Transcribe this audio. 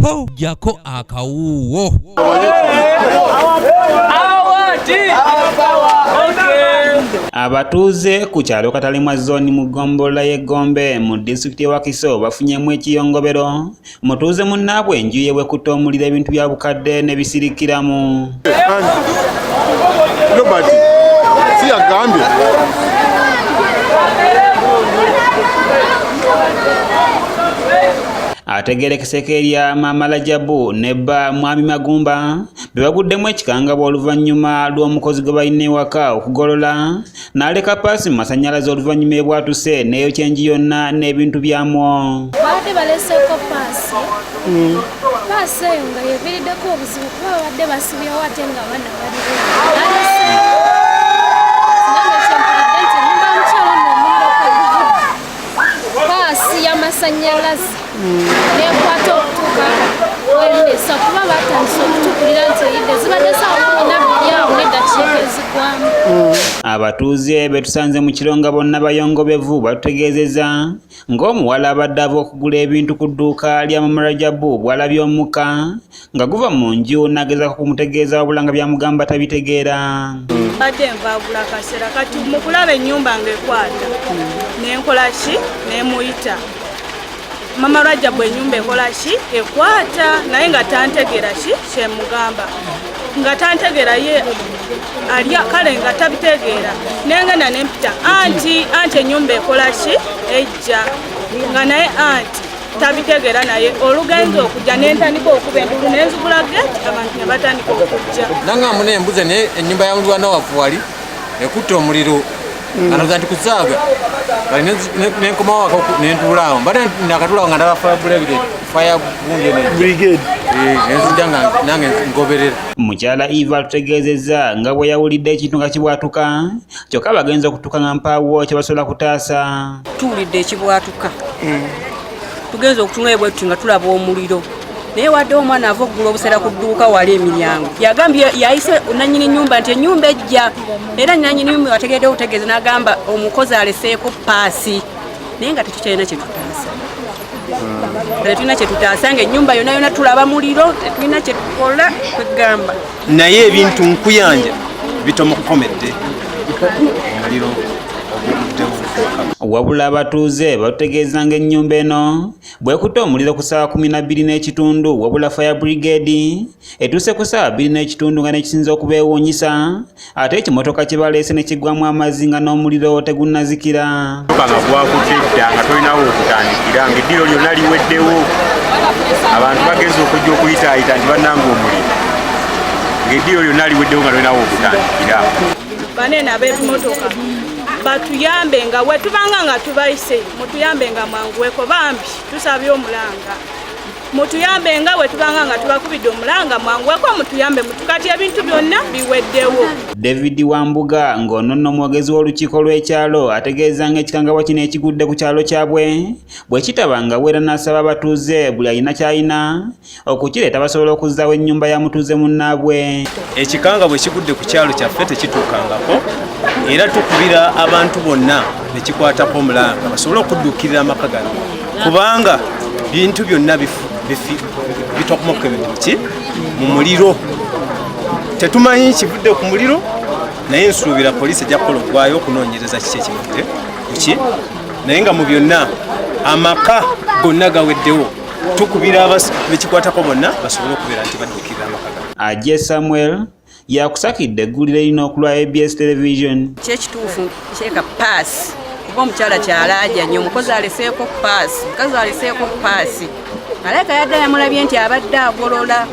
po jako akawuwo. Abatuuze ku kyalo Katalemwa zone mu ggombolola y'Egombe mu disitulikiti y'e Wakiso bafunyemu ekiyongobero mutuuze munnaabwe enju ye bwekutta omuliro ebintu bya bukadde ne bisirikiramu. Ategerekeseko erya Maama Rajabu ne bba Mwami Magumba be baguddemu ekikangabwa oluvannyuma lw'omukozi gwe balina ewaka okugolola n'aleka paasi mu masannyalaze oluvannyuma ebwatuse n'eyokya enju yonna n'ebintu byamwo. Babadde baleseeko paasi. Paasi eyo nga yeviiriddeko obuzibu kuba babadde basibyewo ate nga abaana baliwo. Paasi y'amasannyalaze nekwata okutuuka wendesa kuba batandise okutukulira nti eyidde zibadde saawa 12 n'eddakiika ezigwamu. Abatuuze be tusanze mu Kironga bonna bayongobevu batutegeezezza ng'omuwala abadde ava okugula ebintu ku dduuka lya Maama Rajabu bw'alabye omukka nga guva mu nju n'agezaako kumutegeeza wabula nga byamugamba tabitegeera. Badde nvaagula kaseera kati mu kulaba ennyumba ng'ekwata n'enkola ki n'emuyita Maama Rajabu ennyumba ekola ki ekwata naye nga tantegeera ki kyemugamba nga tantegeera ye alya kale nga tabitegeera nengenda nempita anti ennyumba ekola ki ejja nga naye anti tabitegeera naye olugenzo okujja nentandika okuba endulu nenzigula geti abantu ne batandika okujja. Nanga mune embuze ne ennyumba ya mulwana wafu wali ekutta omuliro anaza nti kusaaga kali nenkoma waka nentulaawo mbadde nakatulaawo nga ndaba fire brigade nenzija nga nange ngoberera. Mukyala Eva atutegeezezza nga bwe yawulidde ekintu nga kibwatuka kyokka bagenza okutuuka nga mpaawo kye basobola kutaasa. Tuwulidde ekibwatuka tugenza okutunula bwe tuti nga tulaba omuliro naye wadde omwana ava okugula obuseera ku dduuka wali emiryango yagambye yayise nannyini nnyumba nti ennyumba ejja era nannyini nnyumba wategedde okutegeeza n'agamba omukozi aleseeko paasi naye nga tetukyalina kyetutaasa tetulina kyetutaasa ng'ennyumba yonna yonna tulaba muliro tetulina kyetukola kwegamba naye ebintu nkuyanja bitomukomedde omuliro wabula abatuuze batutegeeza ng'ennyumba eno bwekutta omuliro ku ssaawa 12:30 wabula fire brigade etuuse ku ssaawa 2:30 nga nekisinza okubeewuunyisa ate ekimotoka kye baleese ne kiggwamu amazzi nga n'omuliro tegunnazikira. Nga gwakutedda nga tolinawo okutandikira ng'eddiro lyonna liweddewo abantu bagenza okujja okuyitaayita nti bannanga omuliro ng'eddiro lyonna liweddewo nga tolinawo okutandikira. Banene ab'ebimotoka batuyambe nga we tubanga nga tubayise mutuyambe nga mwanguweko bambi tusabye omulanga mutuyambe nga we tubanga nga tubakubidde omulanga mwanguweko mutuyambe mutukati ebintu byonna biweddewo. David Wambuga ng'ono nno omwogezi w'olukiiko lw'ekyalo ategeeza ng'ekikangabwa kino ekigudde ku kyalo kyabwe bwe kitabanga weera n'asaba abatuuze buli alina ky'alina okukireeta basobola okuzzaawo ennyumba ya mutuuze munnaabwe. Ekikangabwa ekigudde ku kyalo kyaffe tekituukangako era tukubira abantu bonna bekikwatako omulanga basobole okuddukirira amaka gano kubanga bintu byonna bitokomoka ebintu mu muliro tetumanyi kivudde ku muliro naye nsuubira poliisi ejja kukola ogwayo okunoonyereza kiki ekivudde kuki naye nga mu byonna amaka gonna gaweddewo tukubira bekikwatako bonna basobole okubeera nti baddukirira amaka gano. Ajje Samuel yakusakidde eggulire erina okulwa ABS television. Kyekituufu kyeka paasi kuba omukyala kyalaja nnyo omukozi aleseeko paasi mukazi aleseeko paasi aleka yadde yamulabye nti abadde agolola